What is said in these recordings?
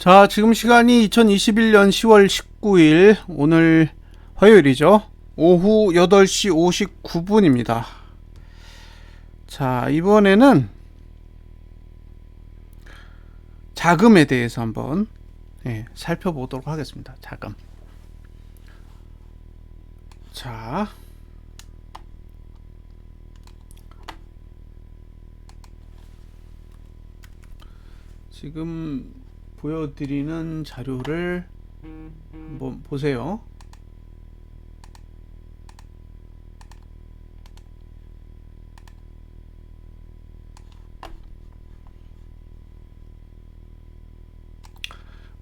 자, 지금 시간이 2021년 10월 19일, 오늘 화요일이죠. 오후 8시 59분입니다. 자, 이번에는 자금에 대해서 한번 살펴보도록 하겠습니다. 자금. 자, 지금 보여드리는 자료를 한번 보세요.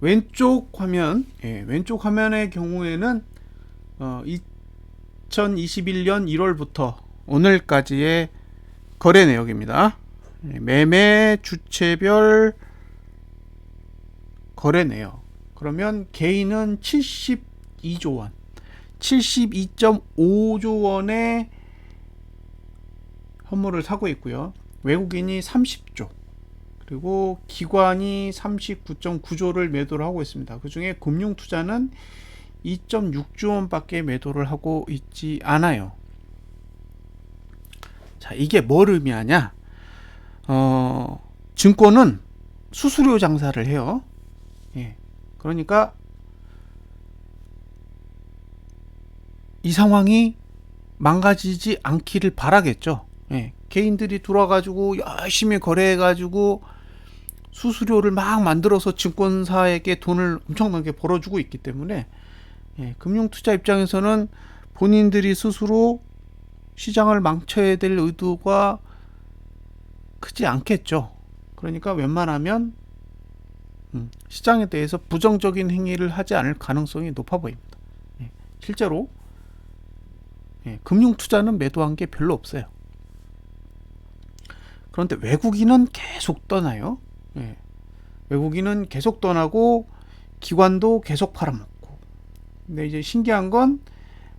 왼쪽 화면, 왼쪽 화면의 경우에는 2021년 1월부터 오늘까지의 거래 내역입니다. 매매 주체별 거래 내역. 그러면 개인은 72조 원, 72.5조 원의 현물을 사고 있고요. 외국인이 30조, 그리고 기관이 39.9조를 매도를 하고 있습니다. 그 중에 금융투자는 2.6조 원밖에 매도를 하고 있지 않아요. 자, 이게 뭘 의미하냐? 증권은 수수료 장사를 해요. 그러니까 이 상황이 망가지지 않기를 바라겠죠. 개인들이 들어와가지고 열심히 거래해가지고 수수료를 막 만들어서 증권사에게 돈을 엄청나게 벌어주고 있기 때문에 금융투자 입장에서는 본인들이 스스로 시장을 망쳐야 될 의도가 크지 않겠죠. 그러니까 웬만하면 시장에 대해서 부정적인 행위를 하지 않을 가능성이 높아 보입니다. 실제로 금융투자는 매도한 게 별로 없어요. 그런데 외국인은 계속 떠나요. 외국인은 계속 떠나고 기관도 계속 팔아먹고. 근데 이제 신기한 건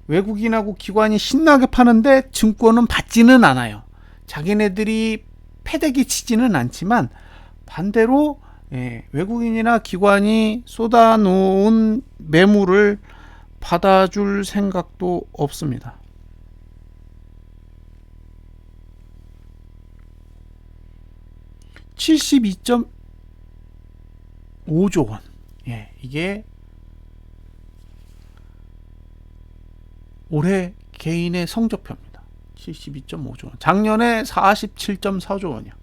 외국인하고 기관이 신나게 파는데 증권은 받지는 않아요. 자기네들이 패대기 치지는 않지만 반대로 외국인이나 기관이 쏟아놓은 매물을 받아줄 생각도 없습니다. (72.5조 원) 이게 올해 개인의 성적표입니다. 72.5조 원. 작년에 47.4조 원이요.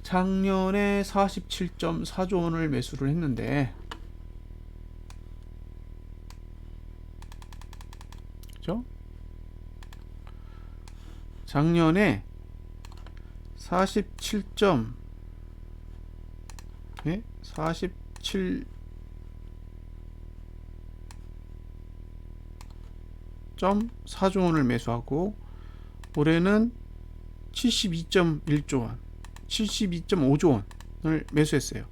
작년에 47.4조 원을 매수를 했는데, 그죠? 작년에 47.4조 원을 매수하고 올해는 72.1조 원, 72.5조 원을 매수했어요.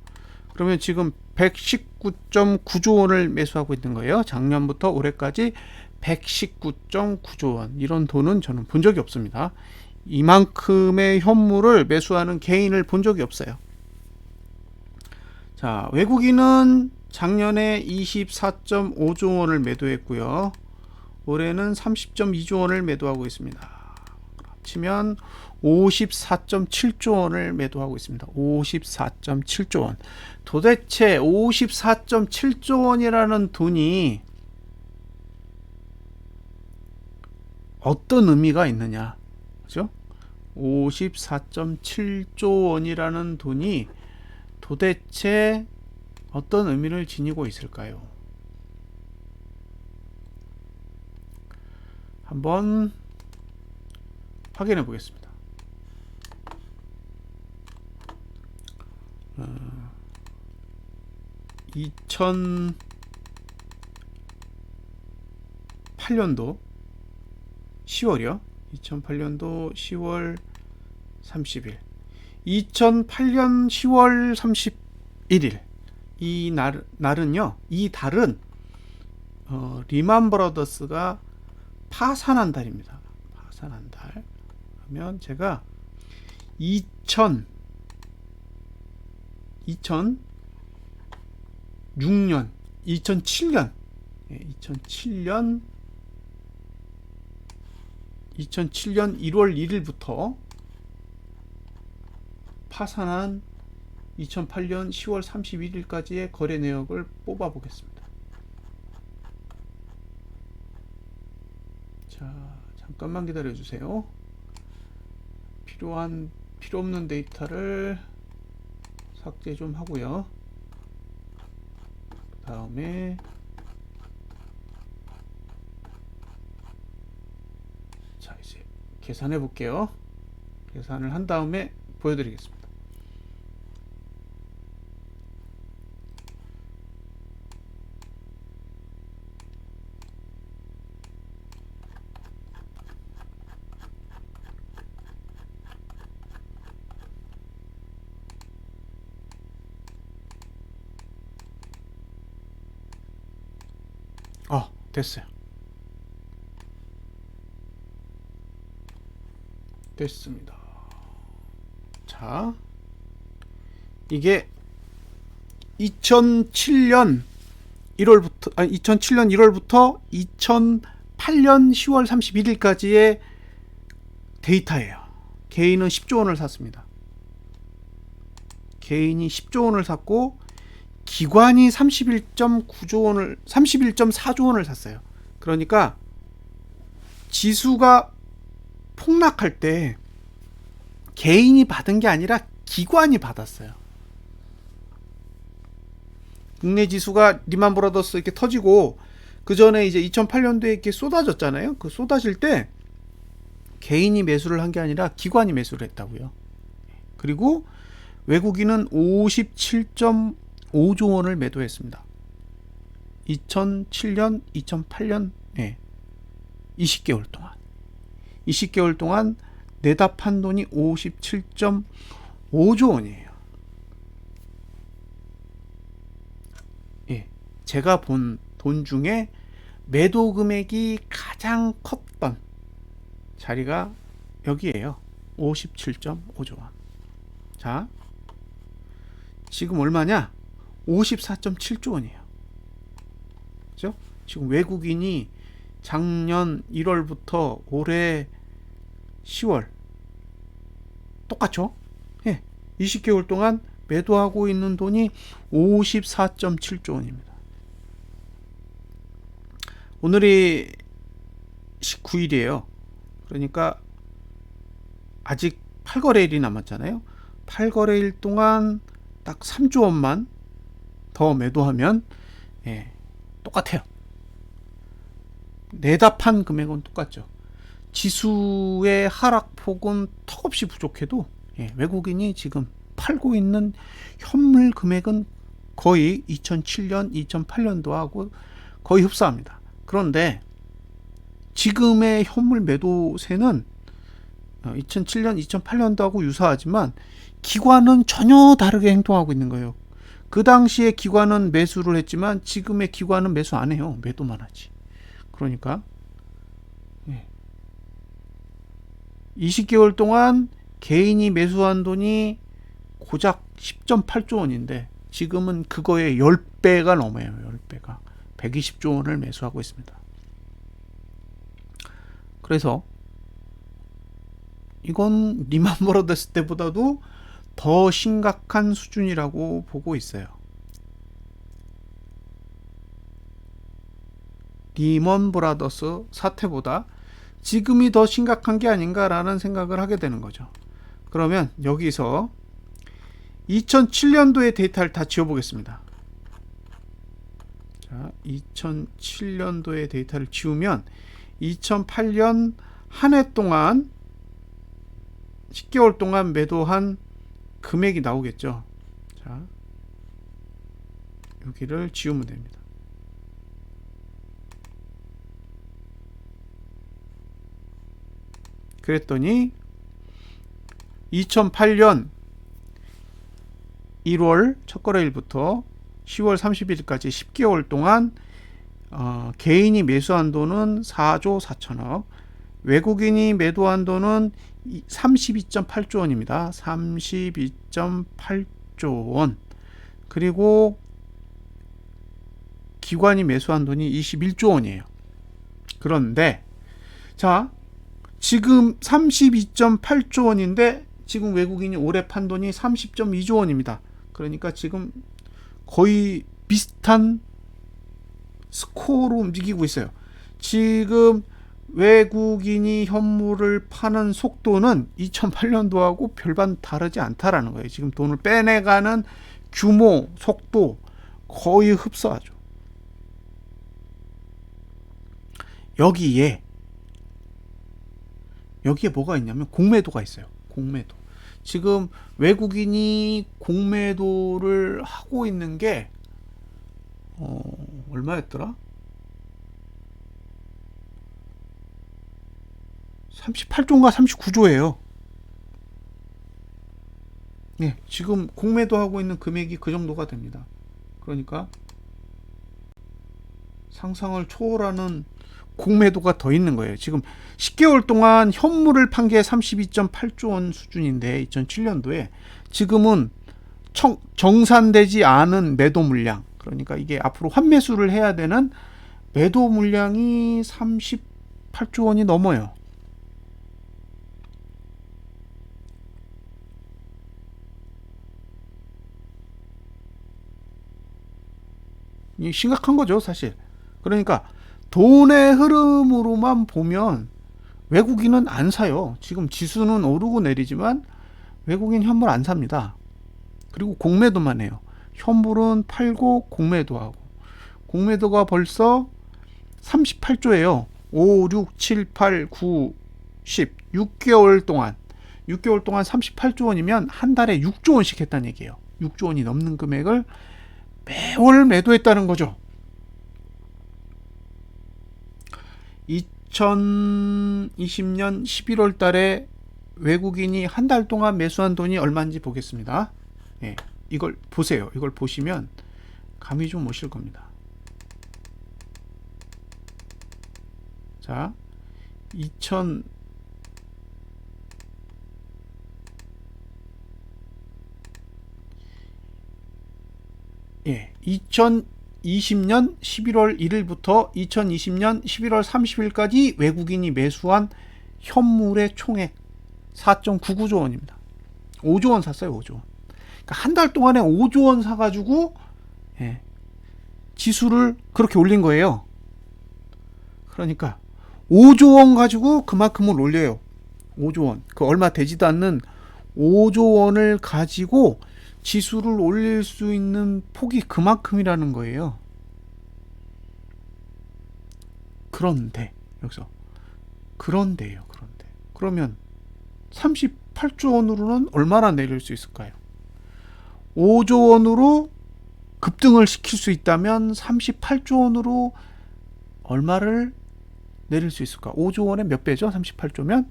그러면 지금 119.9조 원을 매수하고 있는 거예요. 작년부터 올해까지 119.9조 원. 이런 돈은 저는 본 적이 없습니다. 이만큼의 현물을 매수하는 개인을 본 적이 없어요. 자, 외국인은 작년에 24.5조 원을 매도했고요. 올해는 30.2조 원을 매도하고 있습니다. 치면 54.7조 원을 매도하고 있습니다. 54.7조 원. 도대체 54.7조 원이라는 돈이 어떤 의미가 있느냐? 그죠? 54.7조 원이라는 돈이 도대체 어떤 의미를 지니고 있을까요? 한번 확인해 보겠습니다. 2008년도 10월이요. 2008년도 10월 30일. 2008년 10월 31일. 이 날은요. 이 달은 리만 브라더스가 파산한 달입니다. 파산한 달. 그러면 제가 2000 2006년, 2007년, 2007년 1월 1일부터 파산한 2008년 10월 31일까지의 거래 내역을 뽑아 보겠습니다. 자, 잠깐만 기다려 주세요. 필요 없는 데이터를 삭제 좀 하고요. 그 다음에 자, 이제 계산해 볼게요. 계산을 한 다음에 보여드리겠습니다. 됐어요. 됐습니다. 자, 이게 2007년 1월부터 2008년 10월 31일까지의 데이터예요. 개인은 10조 원을 샀습니다. 개인이 10조 원을 샀고 기관이 31.4조 원을 샀어요. 그러니까 지수가 폭락할 때 개인이 받은 게 아니라 기관이 받았어요. 국내 지수가 리만 브라더스 이렇게 터지고 그 전에 이제 2008년도에 이렇게 쏟아졌잖아요. 그 쏟아질 때 개인이 매수를 한 게 아니라 기관이 매수를 했다고요. 그리고 외국인은 57.5조 원을 매도했습니다. 2007년, 2008년 20개월 동안 내답한 돈이 57.5조 원이에요. 제가 본 돈 중에 매도 금액이 가장 컸던 자리가 여기에요. 57.5조 원. 자, 지금 얼마냐? 54.7조 원이에요. 그죠? 지금 외국인이 작년 1월부터 올해 10월 똑같죠? 20개월 동안 매도하고 있는 돈이 54.7조 원입니다. 오늘이 19일이에요. 그러니까 아직 8거래일이 남았잖아요. 8거래일 동안 딱 3조 원만 더 매도하면 똑같아요. 내답한 금액은 똑같죠. 지수의 하락폭은 턱없이 부족해도 외국인이 지금 팔고 있는 현물 금액은 거의 2007년, 2008년도하고 거의 흡사합니다. 그런데 지금의 현물 매도세는 2007년, 2008년도하고 유사하지만 기관은 전혀 다르게 행동하고 있는 거예요. 그 당시에 기관은 매수를 했지만 지금의 기관은 매수 안 해요. 매도만 하지. 그러니까 20개월 동안 개인이 매수한 돈이 고작 10.8조 원인데 지금은 그거의 10배가 넘어요. 10배가. 120조 원을 매수하고 있습니다. 그래서 이건 리만 브라더스 때보다도 더 심각한 수준이라고 보고 있어요. 리먼 브라더스 사태보다 지금이 더 심각한 게 아닌가라는 생각을 하게 되는 거죠. 그러면 여기서 2007년도의 데이터를 다 지워보겠습니다. 자, 2007년도의 데이터를 지우면 2008년 한 해 동안 10개월 동안 매도한 금액이 나오겠죠. 자, 여기를 지우면 됩니다. 그랬더니 2008년 1월 첫 거래일부터 10월 30일까지 10개월 동안 개인이 매수한 돈은 4조 4천억, 외국인이 매도한 돈은 32.8조 원입니다. 32.8조 원. 그리고 기관이 매수한 돈이 21조 원이에요. 그런데 자, 지금 32.8조 원인데 지금 외국인이 올해 판 돈이 30.2조 원입니다. 그러니까 지금 거의 비슷한 스코어로 움직이고 있어요. 지금 외국인이 현물을 파는 속도는 2008년도하고 별반 다르지 않다라는 거예요. 지금 돈을 빼내가는 규모, 속도 거의 흡사하죠. 여기에 뭐가 있냐면 공매도가 있어요. 공매도. 지금 외국인이 공매도를 하고 있는 게 얼마였더라? 38조인가 39조예요. 예, 지금 공매도 하고 있는 금액이 그 정도가 됩니다. 그러니까 상상을 초월하는 공매도가 더 있는 거예요. 지금 10개월 동안 현물을 판 게 32.8조 원 수준인데 2007년도에 지금은 정산되지 않은 매도 물량, 그러니까 이게 앞으로 환매수를 해야 되는 매도 물량이 38조 원이 넘어요. 이 심각한 거죠, 사실. 그러니까 돈의 흐름으로만 보면 외국인은 안 사요. 지금 지수는 오르고 내리지만 외국인 현물 안 삽니다. 그리고 공매도만 해요. 현물은 팔고 공매도 하고. 공매도가 벌써 38조예요. 5, 6, 7, 8, 9, 10. 6개월 동안 38조 원이면 한 달에 6조 원씩 했다는 얘기예요. 6조 원이 넘는 금액을 매월 매도했다는 거죠. 2020년 11월 달에 외국인이 한 달 동안 매수한 돈이 얼마인지 보겠습니다. 예, 이걸 보세요. 이걸 보시면 감이 좀 오실 겁니다. 자, 2020년 11월 1일부터 2020년 11월 30일까지 외국인이 매수한 현물의 총액 4.99조 원입니다. 5조 원 샀어요. 5조 원. 그러니까 한 달 동안에 5조 원 사가지고 지수를 그렇게 올린 거예요. 그러니까 5조 원 가지고 그만큼을 올려요. 5조 원. 그 얼마 되지도 않는 5조 원을 가지고 지수를 올릴 수 있는 폭이 그만큼이라는 거예요. 그런데 여기서 그런데요. 그러면 38조 원으로는 얼마나 내릴 수 있을까요? 5조 원으로 급등을 시킬 수 있다면 38조 원으로 얼마를 내릴 수 있을까? 5조 원에 몇 배죠? 38조면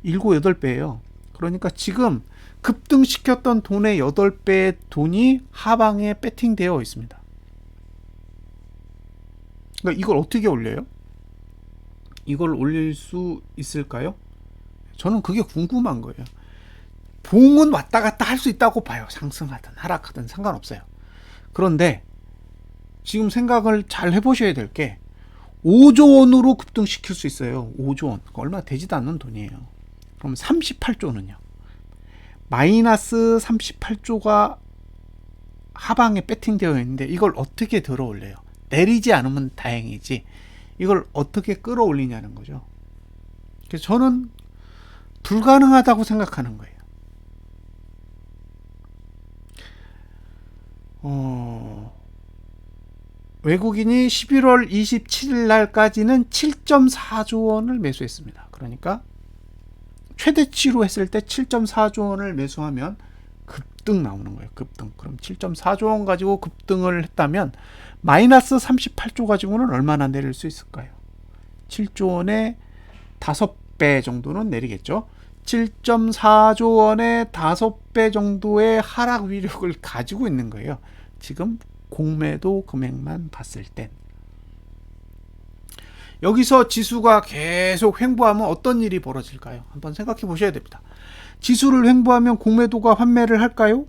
7, 8배예요. 그러니까 지금 급등시켰던 돈의 8배의 돈이 하방에 배팅되어 있습니다. 그러니까 이걸 어떻게 올려요? 이걸 올릴 수 있을까요? 저는 그게 궁금한 거예요. 봉은 왔다 갔다 할 수 있다고 봐요. 상승하든 하락하든 상관없어요. 그런데 지금 생각을 잘 해보셔야 될 게 5조 원으로 급등시킬 수 있어요. 5조 원. 얼마 되지도 않는 돈이에요. 그럼 38조는요? 마이너스 38조가 하방에 배팅되어 있는데 이걸 어떻게 들어 올려요? 내리지 않으면 다행이지 이걸 어떻게 끌어올리냐는 거죠. 그래서 저는 불가능하다고 생각하는 거예요. 외국인이 11월 27일 날까지는 7.4조 원을 매수했습니다. 그러니까 최대치로 했을 때 7.4조 원을 매수하면 급등 나오는 거예요. 급등. 그럼 7.4조 원 가지고 급등을 했다면 마이너스 38조 가지고는 얼마나 내릴 수 있을까요? 7조 원의 5배 정도는 내리겠죠. 7.4조 원의 5배 정도의 하락 위력을 가지고 있는 거예요. 지금 공매도 금액만 봤을 땐. 여기서 지수가 계속 횡보하면 어떤 일이 벌어질까요? 한번 생각해 보셔야 됩니다. 지수를 횡보하면 공매도가 환매를 할까요?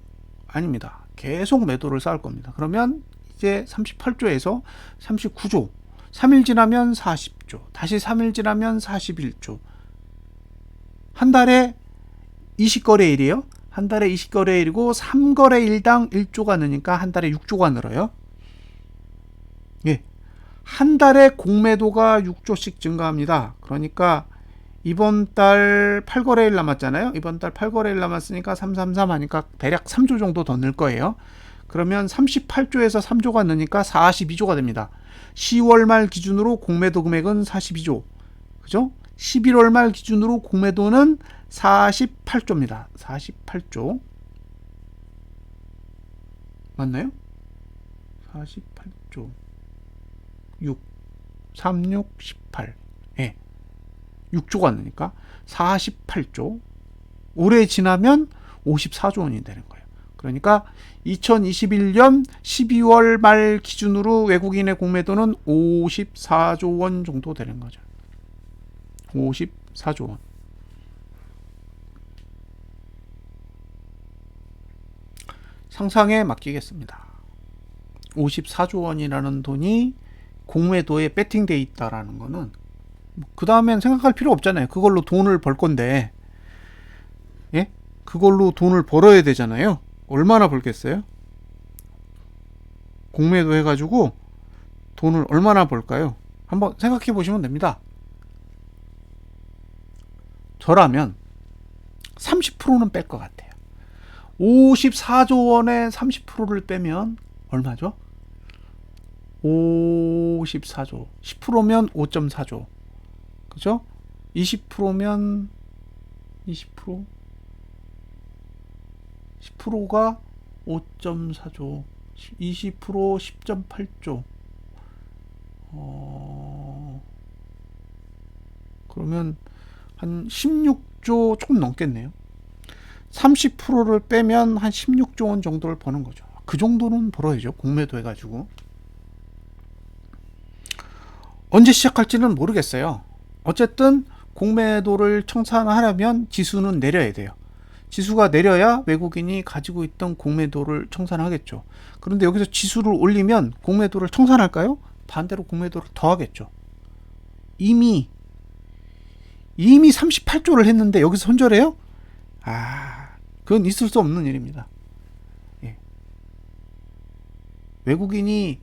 아닙니다. 계속 매도를 쌓을 겁니다. 그러면 이제 38조에서 39조, 3일 지나면 40조, 다시 3일 지나면 41조. 한 달에 20거래일이에요. 한 달에 20거래일이고 3거래일당 1조가 느니까 한 달에 6조가 늘어요. 예. 한 달에 공매도가 6조씩 증가합니다. 그러니까 이번 달 8거래일 남았잖아요. 이번 달 8거래일 남았으니까 333 하니까 대략 3조 정도 더 늘 거예요. 그러면 38조에서 3조가 느니까 42조가 됩니다. 10월 말 기준으로 공매도 금액은 42조. 그죠? 11월 말 기준으로 공매도는 48조입니다. 48조. 맞나요? 48조. 6, 36, 18. 예. 6조가 되니까 48조. 올해 지나면 54조 원이 되는 거예요. 그러니까 2021년 12월 말 기준으로 외국인의 공매도는 54조 원 정도 되는 거죠. 54조 원. 상상에 맡기겠습니다. 54조 원이라는 돈이 공매도에 배팅돼 있다라는 거는 그 다음엔 생각할 필요 없잖아요. 그걸로 돈을 벌 건데, 예? 그걸로 돈을 벌어야 되잖아요. 얼마나 벌겠어요? 공매도 해가지고 돈을 얼마나 벌까요? 한번 생각해 보시면 됩니다. 저라면 30%는 뺄 것 같아요. 54조 원에 30%를 빼면 얼마죠? 54조. 10%면 5.4조. 그죠? 20%면 20%? 10%가 5.4조. 20% 10.8조. 그러면 한 16조 조금 넘겠네요. 30%를 빼면 한 16조 원 정도를 버는 거죠. 그 정도는 벌어야죠. 공매도 해가지고. 언제 시작할지는 모르겠어요. 어쨌든 공매도를 청산하려면 지수는 내려야 돼요. 지수가 내려야 외국인이 가지고 있던 공매도를 청산하겠죠. 그런데 여기서 지수를 올리면 공매도를 청산할까요? 반대로 공매도를 더하겠죠. 이미 38조를 했는데 여기서 손절해요? 그건 있을 수 없는 일입니다. 예. 외국인이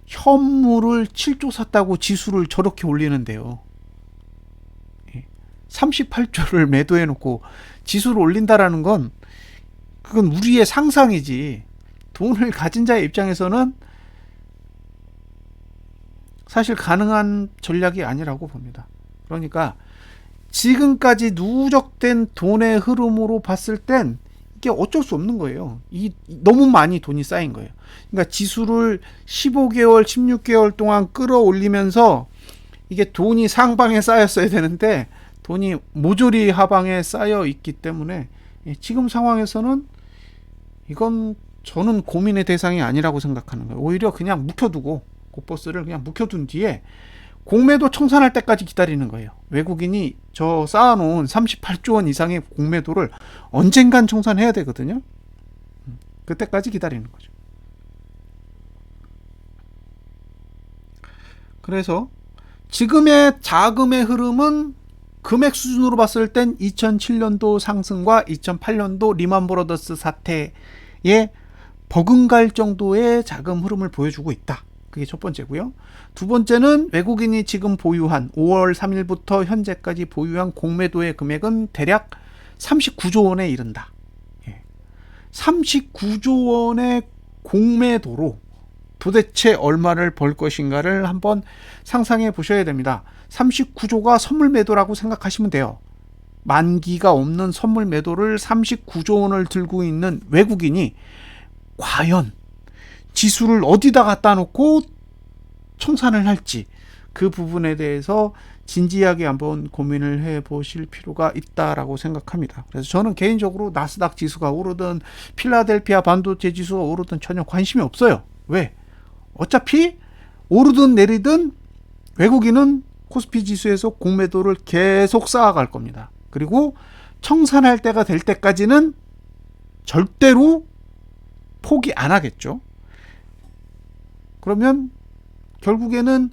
현물을 7조 샀다고 지수를 저렇게 올리는데요. 38조를 매도해 놓고 지수를 올린다라는 건 그건 우리의 상상이지, 돈을 가진 자의 입장에서는 사실 가능한 전략이 아니라고 봅니다. 그러니까 지금까지 누적된 돈의 흐름으로 봤을 땐 이게 어쩔 수 없는 거예요. 너무 많이 돈이 쌓인 거예요. 그러니까 지수를 15개월, 16개월 동안 끌어올리면서 이게 돈이 상방에 쌓였어야 되는데 돈이 모조리 하방에 쌓여 있기 때문에 지금 상황에서는 이건 저는 고민의 대상이 아니라고 생각하는 거예요. 오히려 그냥 묵혀두고, 고버스를 그냥 묵혀둔 뒤에 공매도 청산할 때까지 기다리는 거예요. 외국인이 저 쌓아놓은 38조 원 이상의 공매도를 언젠간 청산해야 되거든요. 그때까지 기다리는 거죠. 그래서 지금의 자금의 흐름은 금액 수준으로 봤을 땐 2007년도 상승과 2008년도 리만 브러더스 사태에 버금갈 정도의 자금 흐름을 보여주고 있다. 그게 첫 번째고요. 두 번째는 외국인이 지금 보유한 5월 3일부터 현재까지 보유한 공매도의 금액은 대략 39조 원에 이른다. 39조 원의 공매도로 도대체 얼마를 벌 것인가를 한번 상상해 보셔야 됩니다. 39조가 선물 매도라고 생각하시면 돼요. 만기가 없는 선물 매도를 39조 원을 들고 있는 외국인이 과연 지수를 어디다 갖다 놓고 청산을 할지, 그 부분에 대해서 진지하게 한번 고민을 해 보실 필요가 있다라고 생각합니다. 그래서 저는 개인적으로 나스닥 지수가 오르든 필라델피아 반도체 지수가 오르든 전혀 관심이 없어요. 왜? 어차피 오르든 내리든 외국인은 코스피 지수에서 공매도를 계속 쌓아갈 겁니다. 그리고 청산할 때가 될 때까지는 절대로 포기 안 하겠죠. 그러면 결국에는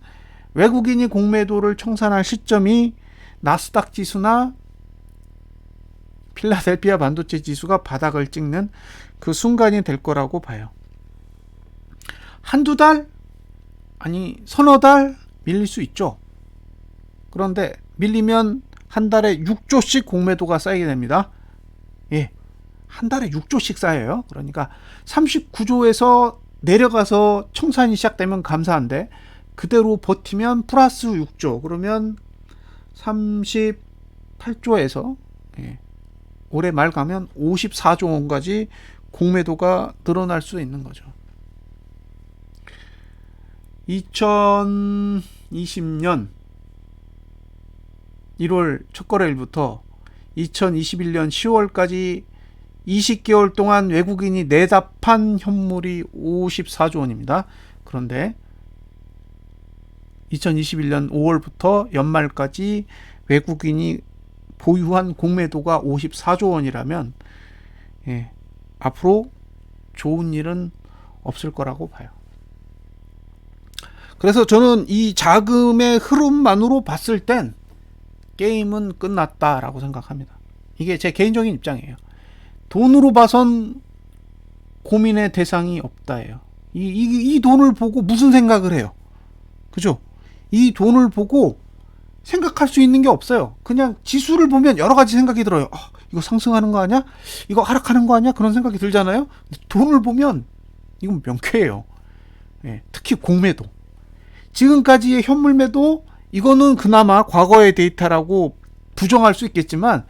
외국인이 공매도를 청산할 시점이 나스닥 지수나 필라델피아 반도체 지수가 바닥을 찍는 그 순간이 될 거라고 봐요. 한두 달? 아니 서너 달 밀릴 수 있죠. 그런데 밀리면 한 달에 6조씩 공매도가 쌓이게 됩니다. 예, 한 달에 6조씩 쌓여요. 그러니까 39조에서 내려가서 청산이 시작되면 감사한데 그대로 버티면 플러스 6조, 그러면 38조에서 올해 말 가면 54조 원까지 공매도가 늘어날 수 있는 거죠. 2020년 1월 첫 거래일부터 2021년 10월까지 20개월 동안 외국인이 내답한 현물이 54조 원입니다. 그런데 2021년 5월부터 연말까지 외국인이 보유한 공매도가 54조 원이라면 앞으로 좋은 일은 없을 거라고 봐요. 그래서 저는 이 자금의 흐름만으로 봤을 땐 게임은 끝났다라고 생각합니다. 이게 제 개인적인 입장이에요. 돈으로 봐선 고민의 대상이 없다예요. 이 돈을 보고 무슨 생각을 해요? 그죠? 이 돈을 보고 생각할 수 있는 게 없어요. 그냥 지수를 보면 여러 가지 생각이 들어요. 이거 상승하는 거 아니야? 이거 하락하는 거 아니야? 그런 생각이 들잖아요. 돈을 보면 이건 명쾌해요. 특히 공매도. 지금까지의 현물 매도, 이거는 그나마 과거의 데이터라고 부정할 수 있겠지만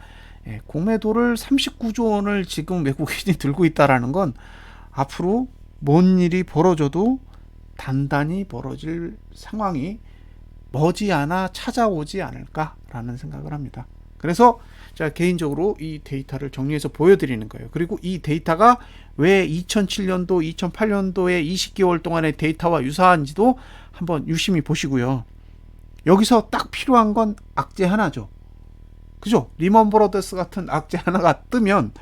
공매도를 39조 원을 지금 외국인이 들고 있다라는 건 앞으로 뭔 일이 벌어져도 단단히 벌어질 상황이 머지않아 찾아오지 않을까라는 생각을 합니다. 그래서 제가 개인적으로 이 데이터를 정리해서 보여드리는 거예요. 그리고 이 데이터가 왜 2007년도, 2008년도의 20개월 동안의 데이터와 유사한지도 한번 유심히 보시고요. 여기서 딱 필요한 건 악재 하나죠. 그죠? 리먼 브러더스 같은 악재 하나가 뜨면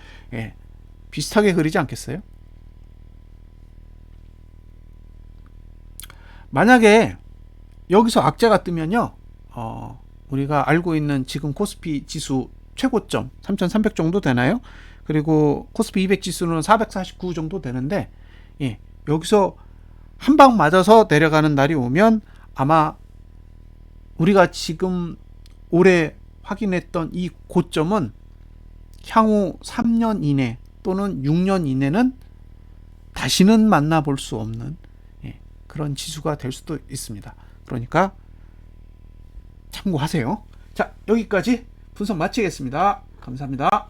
비슷하게 그리지 않겠어요? 만약에 여기서 악재가 뜨면요, 우리가 알고 있는 지금 코스피 지수 최고점 3,300 정도 되나요? 그리고 코스피 200 지수는 449 정도 되는데, 여기서 한 방 맞아서 내려가는 날이 오면 아마 우리가 지금 올해 확인했던 이 고점은 향후 3년 이내 또는 6년 이내는 다시는 만나볼 수 없는 그런 지수가 될 수도 있습니다. 그러니까 참고하세요. 자, 여기까지 분석 마치겠습니다. 감사합니다.